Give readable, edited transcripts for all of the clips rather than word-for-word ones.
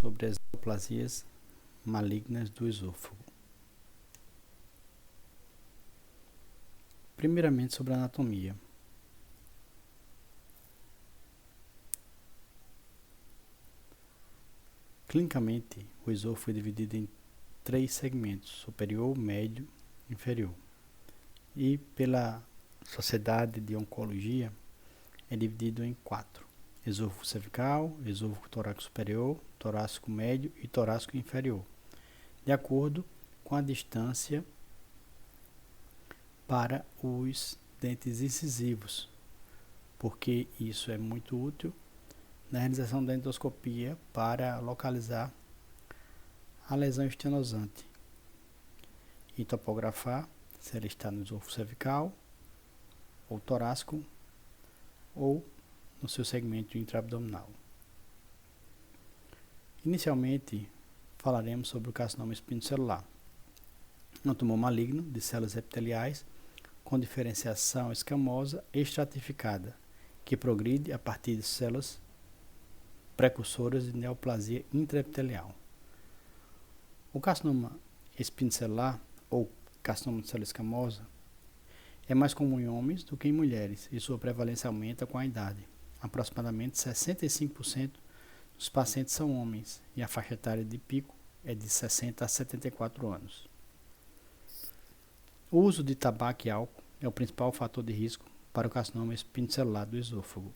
sobre as neoplasias malignas do esôfago. Primeiramente, sobre a anatomia. Clinicamente, o esôfago é dividido em 3 segmentos: superior, médio e inferior. E pela Sociedade de Oncologia, é dividido em 4: esôfago cervical, esôfago torácico superior, torácico médio e torácico inferior, de acordo com a distância para os dentes incisivos, porque isso é muito útil na realização da endoscopia para localizar a lesão estenosante e topografar se ela está no esôfago cervical ou torácico ou no seu segmento intraabdominal. Inicialmente, falaremos sobre o carcinoma espinocelular, um tumor maligno de células epiteliais com diferenciação escamosa estratificada, que progride a partir de células precursoras de neoplasia intraepitelial. O carcinoma espinocelular, ou carcinoma de célula escamosa, é mais comum em homens do que em mulheres e sua prevalência aumenta com a idade. Aproximadamente 65% dos pacientes são homens e a faixa etária de pico é de 60 a 74 anos. O uso de tabaco e álcool é o principal fator de risco para o carcinoma espinocelular do esôfago.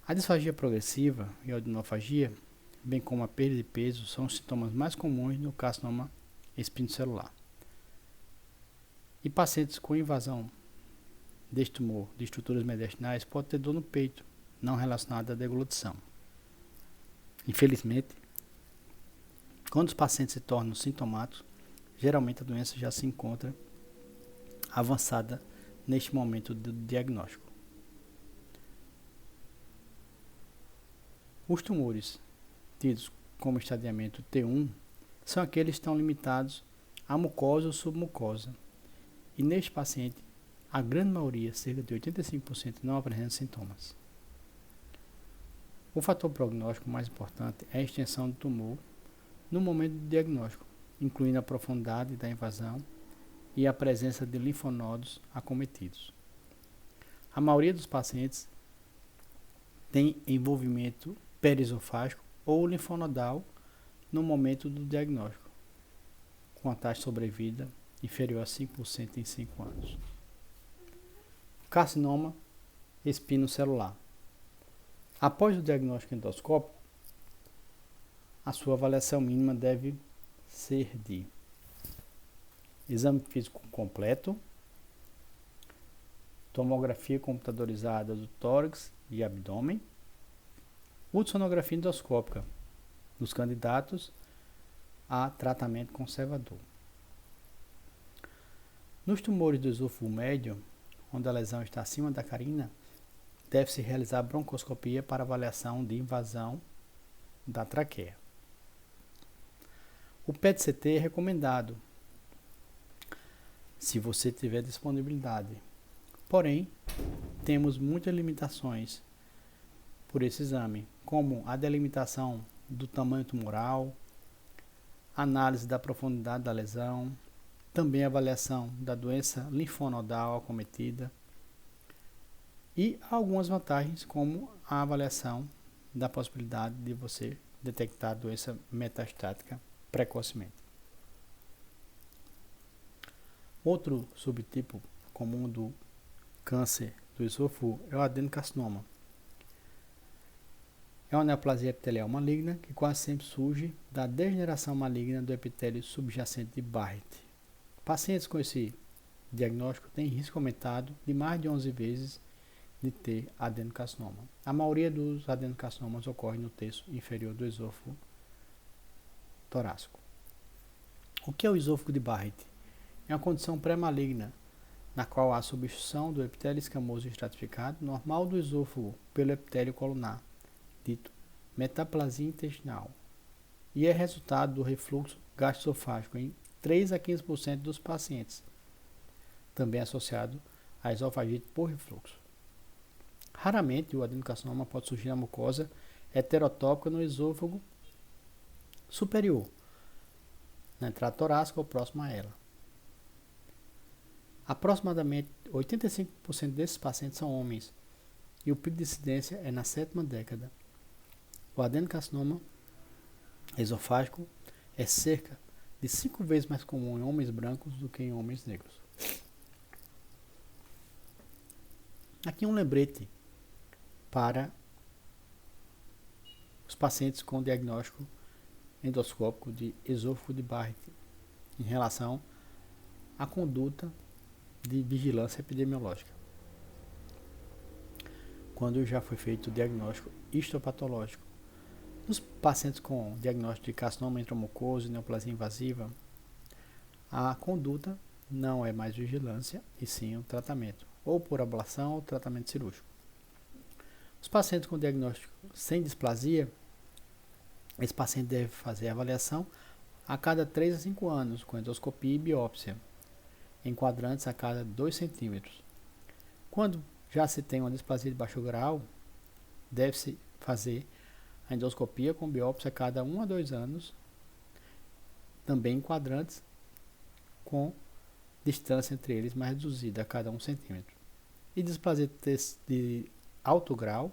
A disfagia progressiva e a odinofagia, bem como a perda de peso, são os sintomas mais comuns no carcinoma espinocelular. E pacientes com invasão deste tumor de estruturas mediastinais podem ter dor no peito, não relacionada à deglutição. Infelizmente, quando os pacientes se tornam sintomáticos, geralmente a doença já se encontra avançada neste momento do diagnóstico. Os tumores tidos como estadiamento T1 são aqueles que estão limitados à mucosa ou submucosa. E neste paciente, a grande maioria, cerca de 85%, não apresenta sintomas. O fator prognóstico mais importante é a extensão do tumor no momento do diagnóstico, incluindo a profundidade da invasão e a presença de linfonodos acometidos. A maioria dos pacientes tem envolvimento periesofágico ou linfonodal no momento do diagnóstico, com a taxa de sobrevida inferior a 5% em 5 anos. Carcinoma espinocelular. Após o diagnóstico endoscópico, a sua avaliação mínima deve ser de exame físico completo, tomografia computadorizada do tórax e abdômen, ultrassonografia endoscópica dos candidatos a tratamento conservador. Nos tumores do esôfago médio, onde a lesão está acima da carina, deve-se realizar broncoscopia para avaliação de invasão da traqueia. O PET-CT é recomendado se você tiver disponibilidade. Porém, temos muitas limitações por esse exame, como a delimitação do tamanho tumoral, análise da profundidade da lesão, também a avaliação da doença linfonodal acometida e algumas vantagens, como a avaliação da possibilidade de você detectar a doença metastática precocemente. Outro subtipo comum do câncer do esôfago é o adenocarcinoma. É uma neoplasia epitelial maligna que quase sempre surge da degeneração maligna do epitélio subjacente de Barrett. Pacientes com esse diagnóstico têm risco aumentado de mais de 11 vezes de ter adenocarcinoma. A maioria dos adenocarcinomas ocorre no terço inferior do esôfago torácico. O que é o esôfago de Barrett? É uma condição pré-maligna na qual há substituição do epitélio escamoso estratificado normal do esôfago pelo epitélio colunar, dito metaplasia intestinal, e é resultado do refluxo gastroesofágico em 3 a 15% dos pacientes, também associado à esofagite por refluxo. Raramente o adenocarcinoma pode surgir na mucosa heterotópica no esôfago superior, na entrada torácica ou próxima a ela. Aproximadamente 85% desses pacientes são homens e o pico de incidência é na 7ª década. O adenocarcinoma esofágico é cerca de 5 vezes mais comum em homens brancos do que em homens negros. Aqui um lembrete para os pacientes com diagnóstico endoscópico de esôfago de Barrett em relação à conduta de vigilância epidemiológica. Quando já foi feito o diagnóstico histopatológico. Nos pacientes com diagnóstico de carcinoma intramucoso e neoplasia invasiva, a conduta não é mais vigilância, e sim o tratamento, ou por ablação ou tratamento cirúrgico. Os pacientes com diagnóstico sem displasia, esse paciente deve fazer avaliação a cada 3 a 5 anos, com endoscopia e biópsia, em quadrantes a cada 2 centímetros. Quando já se tem uma displasia de baixo grau, deve-se fazer a endoscopia com biópsia a cada 1 a 2 anos, também em quadrantes com distância entre eles mais reduzida a cada 1 centímetro. E displasia de alto grau,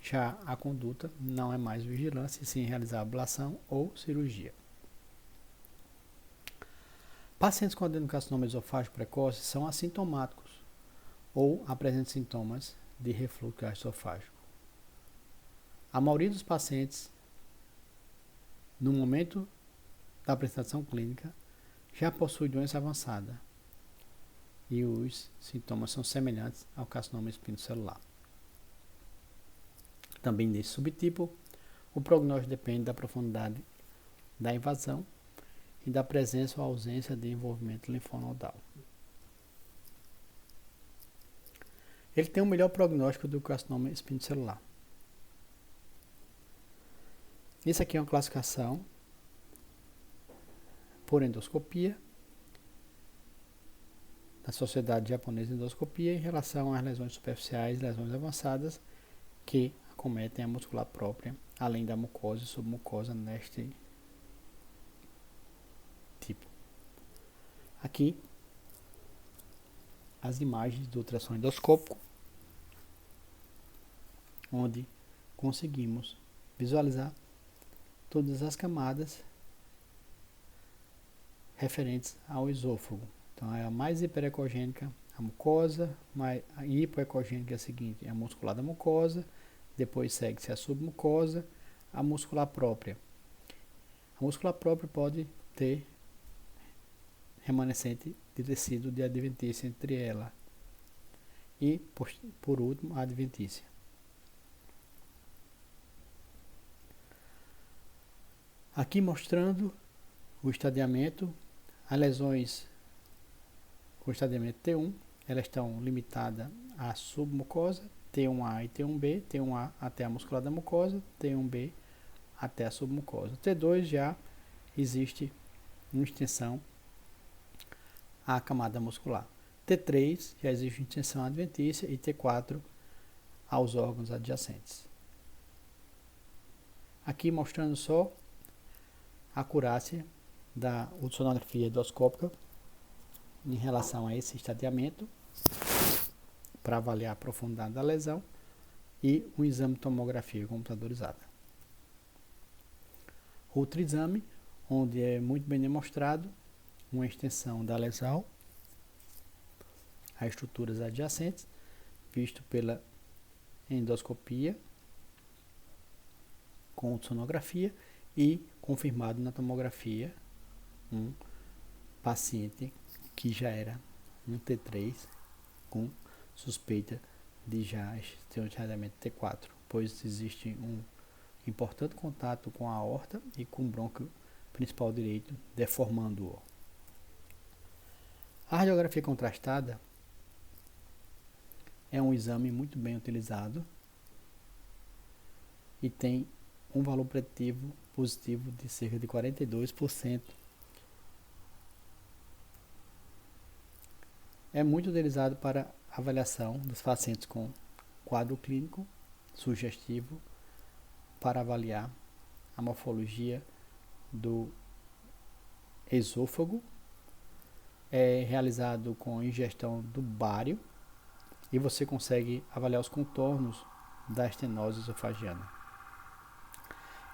já a conduta não é mais vigilância, e sim realizar ablação ou cirurgia. Pacientes com adenocarcinoma esofágico precoce são assintomáticos ou apresentam sintomas de refluxo gastroesofágico. A maioria dos pacientes, no momento da apresentação clínica, já possui doença avançada e os sintomas são semelhantes ao carcinoma espinocelular. Também nesse subtipo, o prognóstico depende da profundidade da invasão e da presença ou ausência de envolvimento linfonodal. Ele tem um melhor prognóstico do carcinoma espinocelular. Isso aqui é uma classificação por endoscopia da Sociedade Japonesa de Endoscopia em relação às lesões superficiais e lesões avançadas que acometem a muscular própria, além da mucosa e submucosa neste tipo. Aqui, as imagens do ultrassom endoscópico, onde conseguimos visualizar todas as camadas referentes ao esôfago. Então, é a mais hiperecogênica, a mucosa, a hipoecogênica é a seguinte, é a muscular da mucosa, depois segue-se a submucosa, a muscular própria. A muscular própria pode ter remanescente de tecido de adventícia entre ela e, por último, a adventícia. Aqui mostrando o estadiamento, as lesões com estadiamento T1, elas estão limitadas à submucosa, T1A e T1B, T1A até a muscular da mucosa, T1B até a submucosa. T2 já existe uma extensão à camada muscular. T3 já existe uma extensão adventícia e T4 aos órgãos adjacentes. Aqui mostrando só a acurácia da ultrassonografia endoscópica em relação a esse estadiamento para avaliar a profundidade da lesão e um exame de tomografia computadorizada. Outro exame, onde é muito bem demonstrado uma extensão da lesão a estruturas adjacentes, visto pela endoscopia com ultrassonografia e confirmado na tomografia um paciente que já era um T3 com suspeita de já ter um estadiamento T4, pois existe um importante contato com a aorta e com o brônquio principal direito, deformando-o. A radiografia contrastada é um exame muito bem utilizado e tem um valor preditivo positivo de cerca de 42%. É muito utilizado para avaliação dos pacientes com quadro clínico sugestivo para avaliar a morfologia do esôfago. É realizado com ingestão do bário e você consegue avaliar os contornos da estenose esofagiana.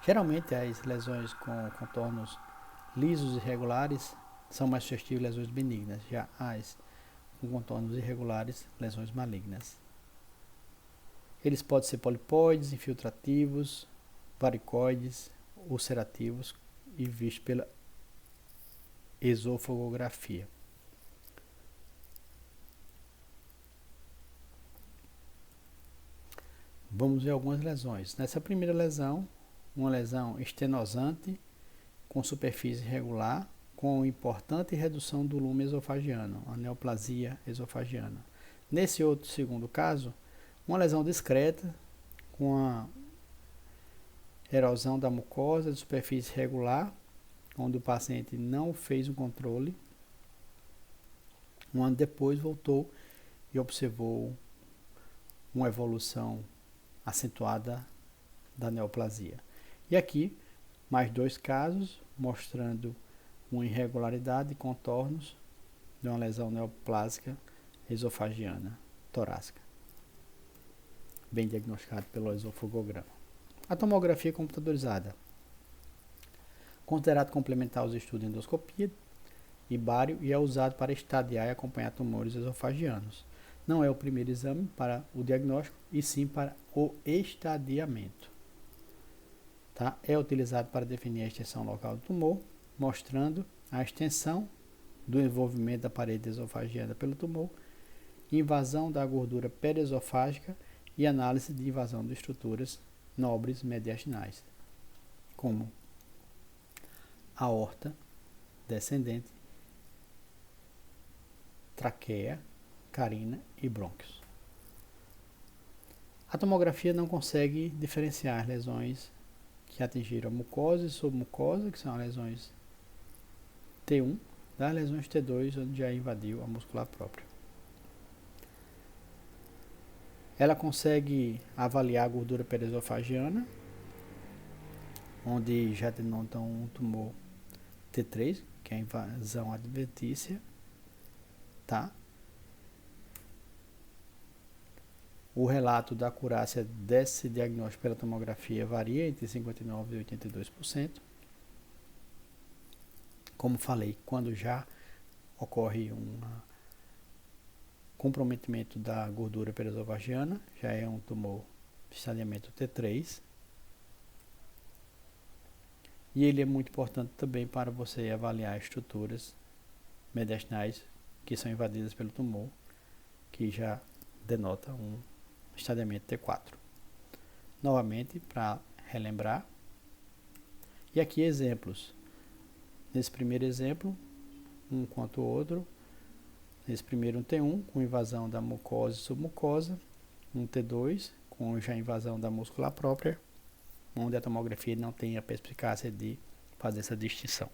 Geralmente as lesões com contornos lisos e irregulares são mais suscetíveis a lesões benignas, já as com contornos irregulares, lesões malignas. Eles podem ser polipoides, infiltrativos, varicoides, ulcerativos e vistos pela esofagografia. Vamos ver algumas lesões. Nessa primeira lesão, uma lesão estenosante com superfície irregular, com importante redução do lume esofagiano, a neoplasia esofagiana. Nesse outro segundo caso, uma lesão discreta com a erosão da mucosa de superfície irregular, onde o paciente não fez um controle. Um ano depois voltou e observou uma evolução acentuada da neoplasia. E aqui, mais 2 casos, mostrando uma irregularidade e contornos de uma lesão neoplásica esofagiana torácica, bem diagnosticado pelo esofagograma. A tomografia computadorizada, considerado complementar aos estudos de endoscopia e bário e é usado para estadiar e acompanhar tumores esofagianos. Não é o primeiro exame para o diagnóstico, e sim para o estadiamento. Tá? É utilizado para definir a extensão local do tumor, mostrando a extensão do envolvimento da parede esofagiana pelo tumor, invasão da gordura periesofágica e análise de invasão de estruturas nobres mediastinais, como aorta descendente, traqueia, carina e brônquios. A tomografia não consegue diferenciar lesões que atingiram a mucosa e submucosa, que são as lesões T1, das lesões T2, onde já invadiu a muscular própria. Ela consegue avaliar a gordura periesofágiana, onde já denotam um tumor T3, que é a invasão adventícia, tá? O relato da acurácia desse diagnóstico pela tomografia varia entre 59% e 82%. Como falei, quando já ocorre um comprometimento da gordura periesofágiana, já é um tumor de estadiamento T3. E ele é muito importante também para você avaliar estruturas mediastinais que são invadidas pelo tumor, que já denota um estadiamento T4. Novamente, para relembrar, e aqui exemplos. Nesse primeiro exemplo, um quanto o outro. Nesse primeiro um T1 com invasão da mucosa e submucosa, um T2 com já invasão da muscular própria, onde a tomografia não tem a perspicácia de fazer essa distinção.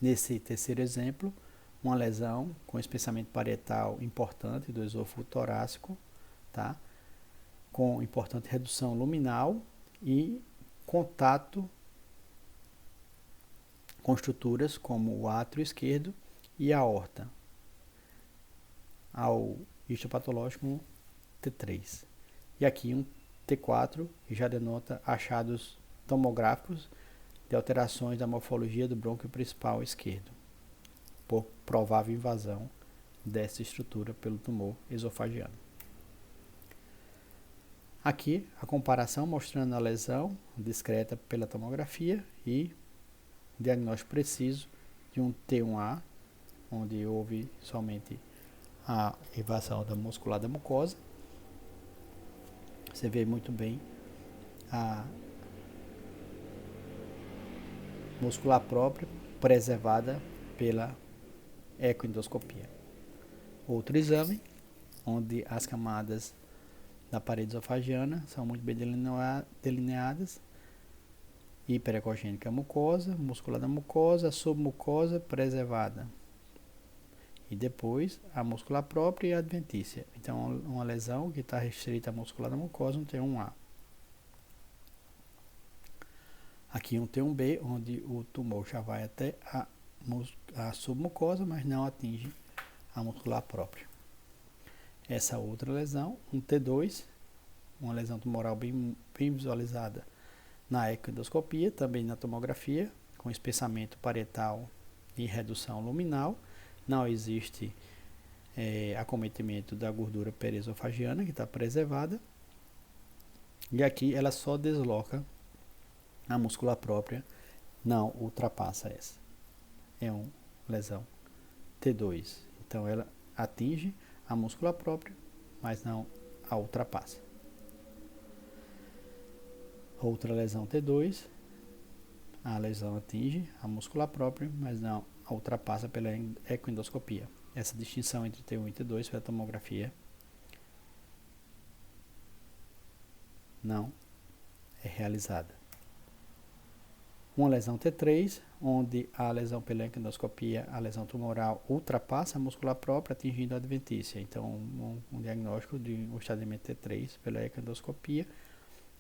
Nesse terceiro exemplo, uma lesão com espessamento parietal importante do esôfago torácico, tá? Com importante redução luminal e contato com estruturas como o átrio esquerdo e a aorta, ao histopatológico T3. E aqui um T4 que já denota achados tomográficos de alterações da morfologia do brônquio principal esquerdo, por provável invasão dessa estrutura pelo tumor esofagiano. Aqui a comparação mostrando a lesão discreta pela tomografia e diagnóstico preciso de um T1A, onde houve somente a invasão da muscular da mucosa. Você vê muito bem a muscular própria preservada pela ecoendoscopia. Outro exame, onde as camadas da parede esofagiana são muito bem delineadas, hiperecogênica mucosa, muscular da mucosa, submucosa preservada. E depois a muscular própria e a adventícia. Então, uma lesão que está restrita à muscular da mucosa, um T1A. Aqui um T1B, onde o tumor já vai até a submucosa, mas não atinge a muscular própria. Essa outra lesão, um T2, uma lesão tumoral bem visualizada na ecoendoscopia, também na tomografia, com espessamento parietal e redução luminal. Não existe acometimento da gordura periesofágiana, que está preservada. E aqui ela só desloca a muscular própria, não ultrapassa essa. É uma lesão T2. Então ela atinge a muscular própria, mas não a ultrapassa. Outra lesão T2, a lesão atinge a muscular própria, mas não a ultrapassa pela ecoendoscopia. Essa distinção entre T1 e T2 pela tomografia não é realizada. Uma lesão T3, onde a lesão pela ecoendoscopia, a lesão tumoral ultrapassa a muscular própria, atingindo a adventícia. Então, um diagnóstico de um estadiamento T3 pela ecoendoscopia.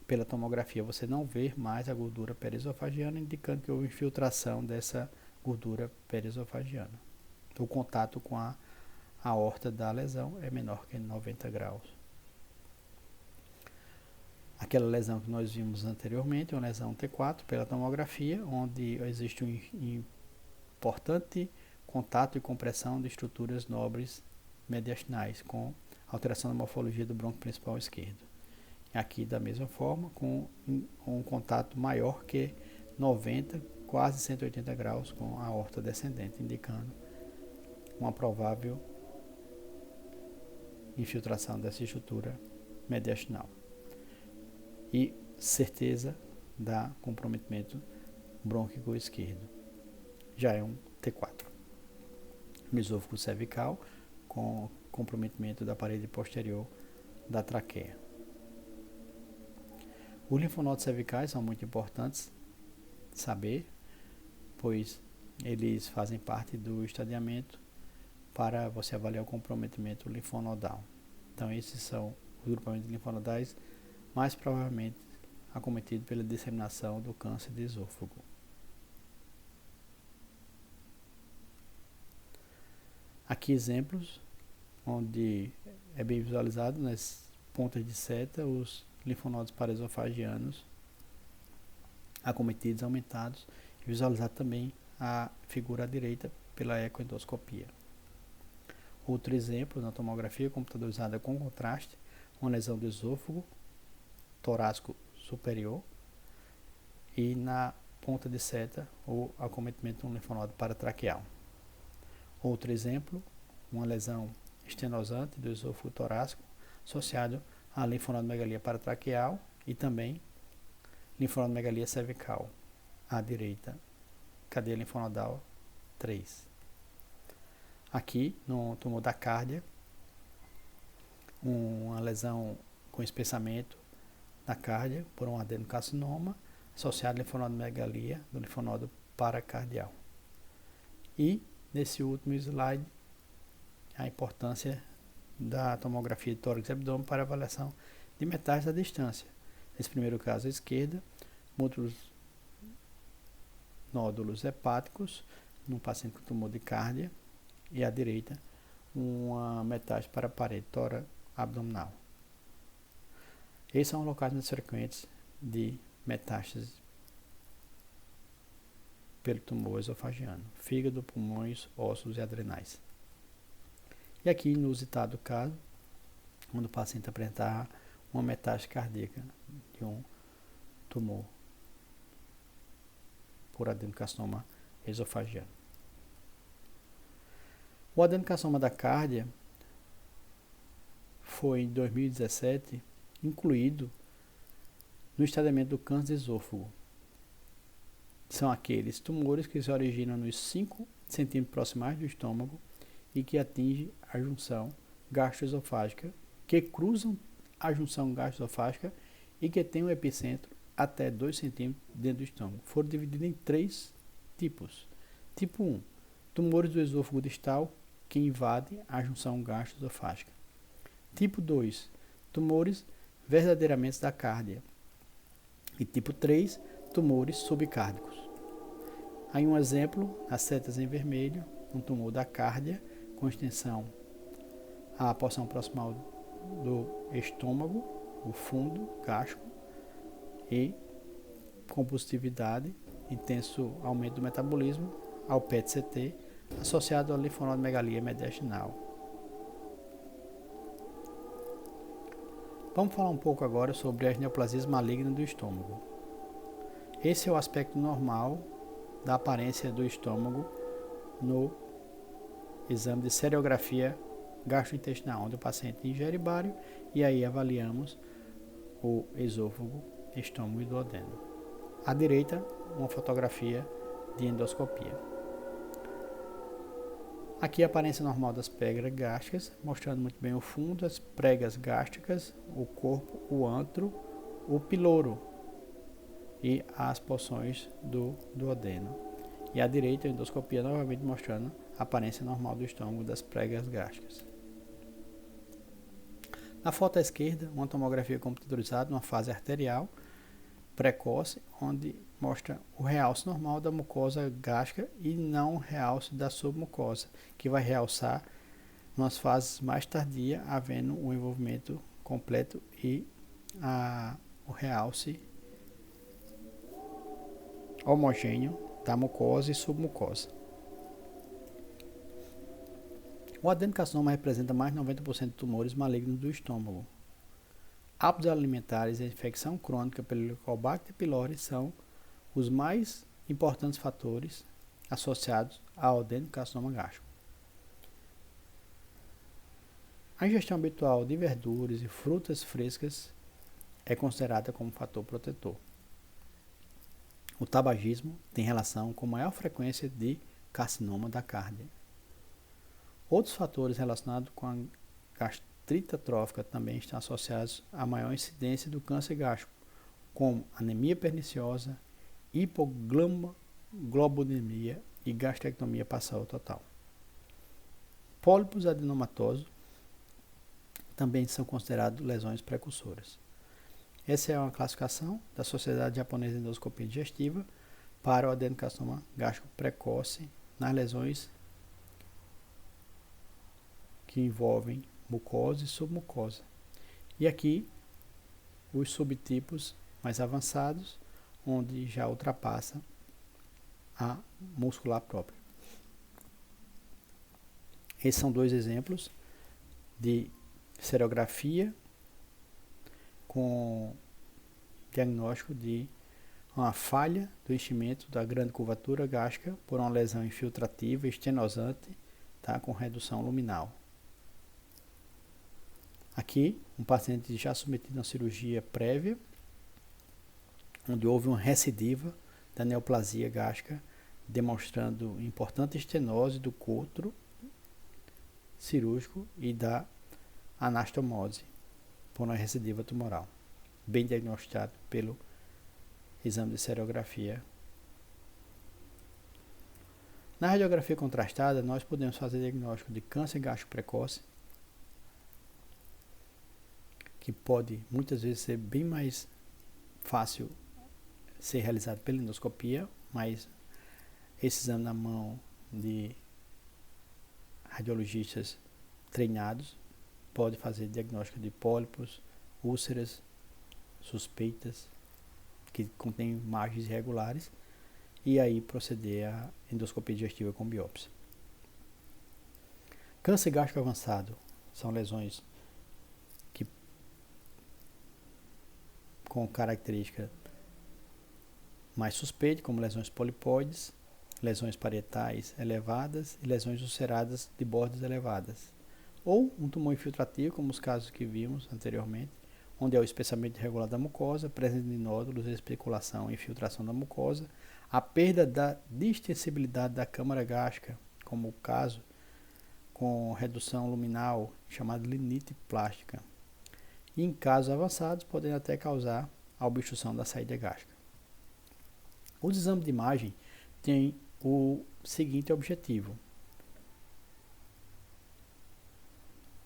Pela tomografia, você não vê mais a gordura periesofágiana, indicando que houve infiltração dessa gordura periesofágiana. O contato com a aorta da lesão é menor que 90 graus. Aquela lesão que nós vimos anteriormente, uma lesão T4 pela tomografia, onde existe um importante contato e compressão de estruturas nobres mediastinais, com alteração da morfologia do bronco principal esquerdo. Aqui da mesma forma, com um contato maior que 90, quase 180 graus com a aorta descendente, indicando uma provável infiltração dessa estrutura mediastinal. E certeza da comprometimento brônquico esquerdo. Já é um T4. Mesófago cervical com comprometimento da parede posterior da traqueia. Os linfonodos cervicais são muito importantes saber, pois eles fazem parte do estadiamento para você avaliar o comprometimento linfonodal. Então esses são os grupamentos linfonodais mais provavelmente acometidos pela disseminação do câncer de esôfago. Aqui exemplos onde é bem visualizado nas pontas de seta os linfonodos paraesofagianos acometidos, aumentados, e visualizar também a figura à direita pela ecoendoscopia. Outro exemplo, na tomografia computadorizada com contraste, uma lesão do esôfago torácico superior e na ponta de seta o acometimento de um linfonodo paratraqueal. Outro exemplo, uma lesão estenosante do esôfago torácico associado a linfonodomegalia paratraqueal e também linfonodomegalia cervical à direita, cadeia linfonodal 3. Aqui no tumor da cárdia, uma lesão com espessamento da cárdia por um adenocarcinoma associado à linfonodomegalia do linfonodo paracardial. E nesse último slide, a importância da tomografia de tórax e abdômen para avaliação de metástase à distância. Nesse primeiro caso à esquerda, múltiplos nódulos hepáticos num paciente com tumor de cárdia e à direita uma metástase para a parede tórax-abdominal. Esses são os locais mais frequentes de metástase pelo tumor esofagiano: fígado, pulmões, ossos e adrenais. E aqui, no inusitado caso, quando o paciente apresentar uma metástase cardíaca de um tumor por adenocarcinoma esofagiano. O adenocarcinoma da cárdia foi, em 2017, incluído no estadiamento do câncer de esôfago. São aqueles tumores que se originam nos 5 centímetros proximais do estômago e que atingem a junção gastroesofágica, que cruzam a junção gastroesofágica e que têm um epicentro até 2 centímetros dentro do estômago. Foram divididos em 3 tipos. Tipo 1, tumores do esôfago distal que invadem a junção gastroesofágica. Tipo 2, tumores verdadeiramente da cárdia. E tipo 3, tumores subcárdicos. Aí um exemplo, as setas em vermelho, um tumor da cárdia com extensão à porção proximal do estômago, o fundo gástrico, e compulsividade, intenso aumento do metabolismo, ao PET-CT, associado à linfonodomegalia mediastinal. Vamos falar um pouco agora sobre as neoplasias malignas do estômago. Esse é o aspecto normal da aparência do estômago no exame de serografia gastrointestinal, onde o paciente ingere bário e aí avaliamos o esôfago, estômago e duodeno. À direita, uma fotografia de endoscopia. Aqui a aparência normal das pregas gástricas, mostrando muito bem o fundo, as pregas gástricas, o corpo, o antro, o piloro e as porções do duodeno. E à direita, a endoscopia novamente mostrando a aparência normal do estômago das pregas gástricas. Na foto à esquerda, uma tomografia computadorizada, uma fase arterial precoce, onde mostra o realce normal da mucosa gástrica e não o realce da submucosa, que vai realçar nas fases mais tardias, havendo o envolvimento completo e o realce homogêneo da mucosa e submucosa. O adenocarcinoma representa mais de 90% de tumores malignos do estômago. Hábitos alimentares e a infecção crônica pelo Helicobacter pylori são os mais importantes fatores associados ao adenocarcinoma gástrico. A ingestão habitual de verduras e frutas frescas é considerada como fator protetor. O tabagismo tem relação com maior frequência de carcinoma da cárdia. Outros fatores relacionados com a gastrite atrófica também estão associados à maior incidência do câncer gástrico, como anemia perniciosa, hipoglobulinemia e gastrectomia parcial total. Pólipos adenomatosos também são considerados lesões precursoras. Essa é uma classificação da Sociedade Japonesa de Endoscopia Digestiva para o adenocarcinoma gástrico precoce nas lesões que envolvem mucosa e submucosa. E aqui os subtipos mais avançados, onde já ultrapassa a muscular própria. Esses são dois exemplos de serografia com diagnóstico de uma falha do enchimento da grande curvatura gástrica por uma lesão infiltrativa estenosante, tá, com redução luminal. Aqui, um paciente já submetido a uma cirurgia prévia, onde houve uma recidiva da neoplasia gástrica, demonstrando importante estenose do couro cirúrgico e da anastomose por uma recidiva tumoral, bem diagnosticado pelo exame de serografia. Na radiografia contrastada, nós podemos fazer diagnóstico de câncer gástrico precoce, que pode muitas vezes ser bem mais fácil ser realizado pela endoscopia, mas esse exame na mão de radiologistas treinados pode fazer diagnóstico de pólipos, úlceras suspeitas que contêm margens irregulares e aí proceder à endoscopia digestiva com biópsia. Câncer gástrico avançado são lesões com característica mais suspeita, como lesões polipoides, lesões parietais elevadas e lesões ulceradas de bordas elevadas. Ou um tumor infiltrativo, como os casos que vimos anteriormente, onde é o espessamento irregular da mucosa, presença de nódulos, especulação e infiltração da mucosa, a perda da distensibilidade da câmara gástrica, como o caso com redução luminal, chamada limite plástica. E em casos avançados, podem até causar a obstrução da saída gástrica. Os exames de imagem têm o seguinte objetivo: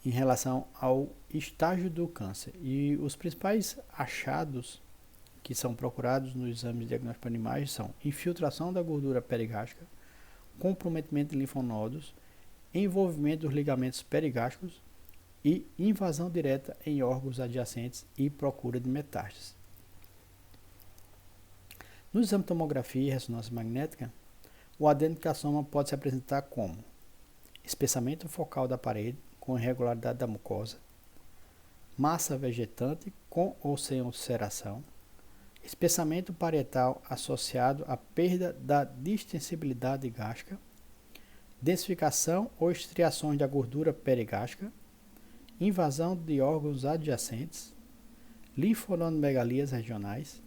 em relação ao estágio do câncer. E os principais achados que são procurados nos exames de diagnóstico para animais são infiltração da gordura perigástrica, comprometimento de linfonodos, envolvimento dos ligamentos perigástricos e invasão direta em órgãos adjacentes e procura de metástases. No exame de tomografia e ressonância magnética, o adenocarcinoma pode se apresentar como espessamento focal da parede com irregularidade da mucosa, massa vegetante com ou sem ulceração, espessamento parietal associado à perda da distensibilidade gástrica, densificação ou estriações da gordura perigástrica, invasão de órgãos adjacentes, linfonodomegalias regionais,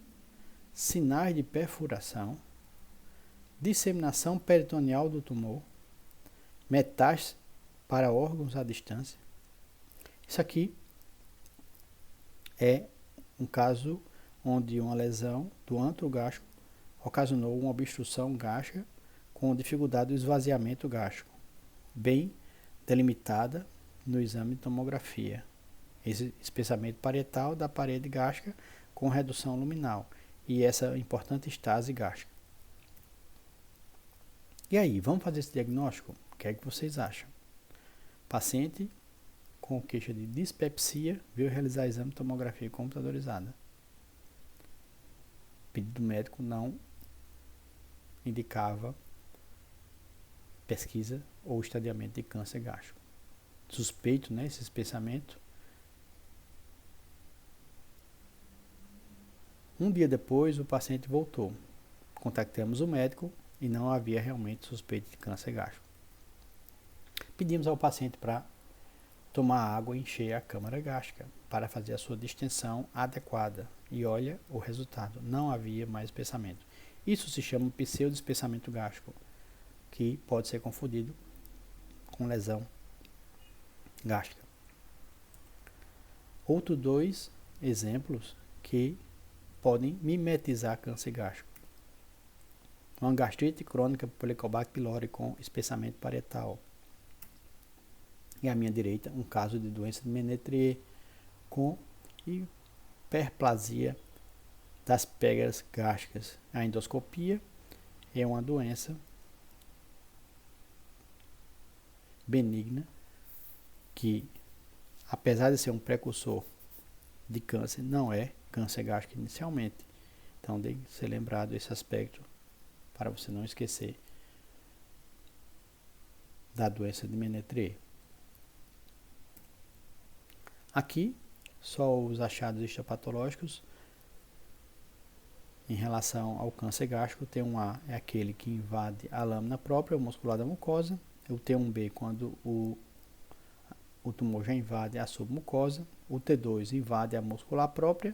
sinais de perfuração, disseminação peritoneal do tumor, metástase para órgãos à distância. Isso aqui é um caso onde uma lesão do antro gástrico ocasionou uma obstrução gástrica com dificuldade do esvaziamento gástrico, bem delimitada no exame de tomografia. Esse espessamento parietal da parede gástrica com redução luminal e essa importante estase gástrica. E aí, vamos fazer esse diagnóstico? O que é que vocês acham? Paciente com queixa de dispepsia veio realizar exame de tomografia computadorizada. O pedido médico não indicava pesquisa ou estadiamento de câncer gástrico. Suspeito, né, esse espessamento. Um dia depois, o paciente voltou. Contactamos o médico e não havia realmente suspeita de câncer gástrico. Pedimos ao paciente para tomar água e encher a câmara gástrica para fazer a sua distensão adequada. E olha o resultado, não havia mais espessamento. Isso se chama pseudoespessamento gástrico, que pode ser confundido com lesão gástrica. Outros dois exemplos que podem mimetizar câncer gástrico. Uma gastrite crônica por Helicobacter pylori com espessamento parietal. E à minha direita, um caso de doença de Menetrier com hiperplasia das pégalas gástricas. A endoscopia é uma doença benigna que, apesar de ser um precursor de câncer, não é câncer gástrico inicialmente. Então, tem que ser lembrado esse aspecto para você não esquecer da doença de Menetrier. Aqui, só os achados histopatológicos em relação ao câncer gástrico. O T1A é aquele que invade a lâmina própria, o muscular da mucosa. O T1B, quando o tumor já invade a submucosa. O T2 invade a muscular própria.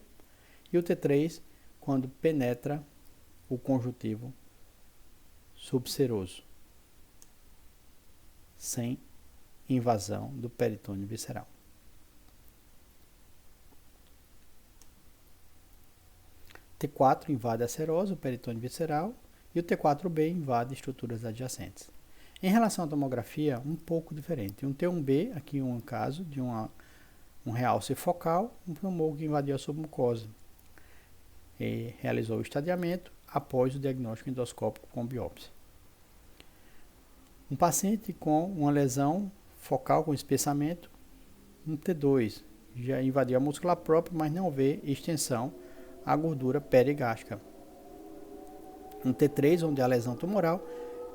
E o T3, quando penetra o conjuntivo subseroso, sem invasão do peritônio visceral. T4 invade a serosa, o peritônio visceral, e o T4B invade estruturas adjacentes. Em relação à tomografia, um pouco diferente. Um T1B, aqui um caso de um realce focal, um tumor que invadiu a submucosa. E realizou o estadiamento após o diagnóstico endoscópico com biópsia. Um paciente com uma lesão focal com espessamento, um T2, já invadiu a muscular própria, mas não vê extensão à gordura perigástrica. Um T3, onde a lesão tumoral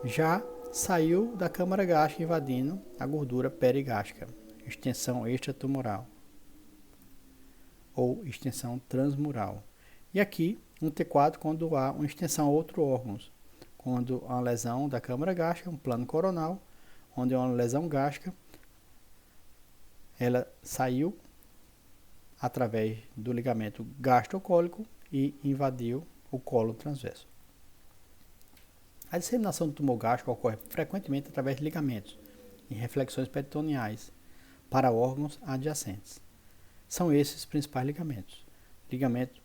já saiu da câmara gástrica invadindo a gordura perigástrica, extensão extratumoral ou extensão transmural. E aqui, um T4, quando há uma extensão a outros órgãos, quando há uma lesão da câmara gástrica, um plano coronal, onde há uma lesão gástrica, ela saiu através do ligamento gastrocólico e invadiu o colo transverso. A disseminação do tumor gástrico ocorre frequentemente através de ligamentos e reflexões peritoneais para órgãos adjacentes. São esses os principais ligamentos: ligamento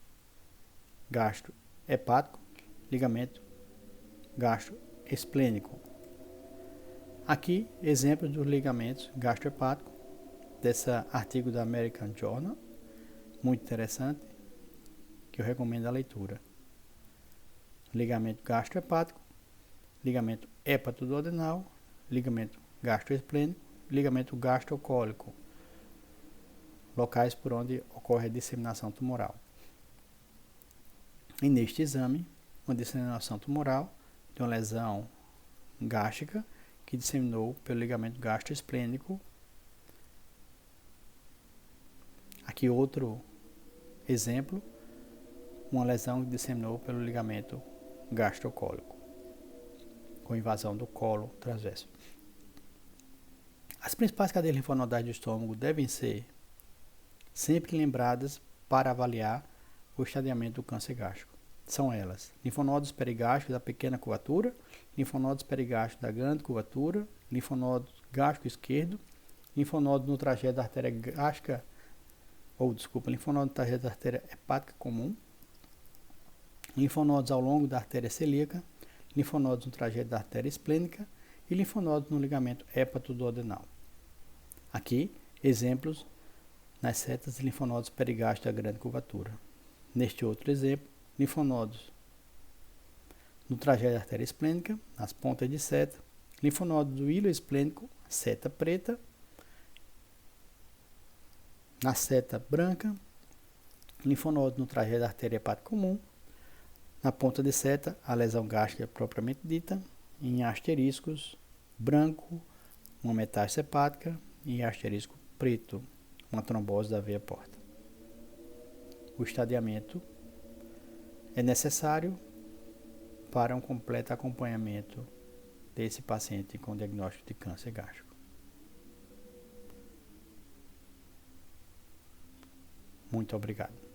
gastrohepático, ligamento gastroesplênico. Aqui, exemplos dos ligamentos gastrohepáticos, desse artigo da American Journal, muito interessante. que eu recomendo a leitura. Ligamento gastrohepático, ligamento hepatoduodenal, ligamento gastroesplênico, ligamento gastrocólico, locais por onde ocorre a disseminação tumoral. E neste exame, uma disseminação tumoral de uma lesão gástrica que disseminou pelo ligamento gastroesplênico. Aqui outro exemplo, uma lesão que disseminou pelo ligamento gastrocólico, com invasão do colo transverso. As principais cadeias linfonodais do estômago devem ser sempre lembradas para avaliar o estadiamento do câncer gástrico. São elas: linfonodos perigástricos da pequena curvatura, linfonodos perigástricos da grande curvatura, linfonodo gástrico esquerdo, linfonodo no trajeto da artéria gástrica, linfonodo no trajeto da artéria hepática comum, linfonodos ao longo da artéria celíaca, linfonodos no trajeto da artéria esplênica e linfonodos no ligamento hepatoduodenal. Aqui, exemplos nas setas de linfonodos perigástricos da grande curvatura. Neste outro exemplo, linfonodos no trajeto da artéria esplênica, nas pontas de seta, linfonodo do hilo esplênico, seta preta, na seta branca, linfonodo no trajeto da artéria hepática comum, na ponta de seta, a lesão gástrica propriamente dita, em asteriscos, branco, uma metástase hepática, e em asterisco preto, uma trombose da veia porta. O estadiamento é necessário para um completo acompanhamento desse paciente com diagnóstico de câncer gástrico. Muito obrigado.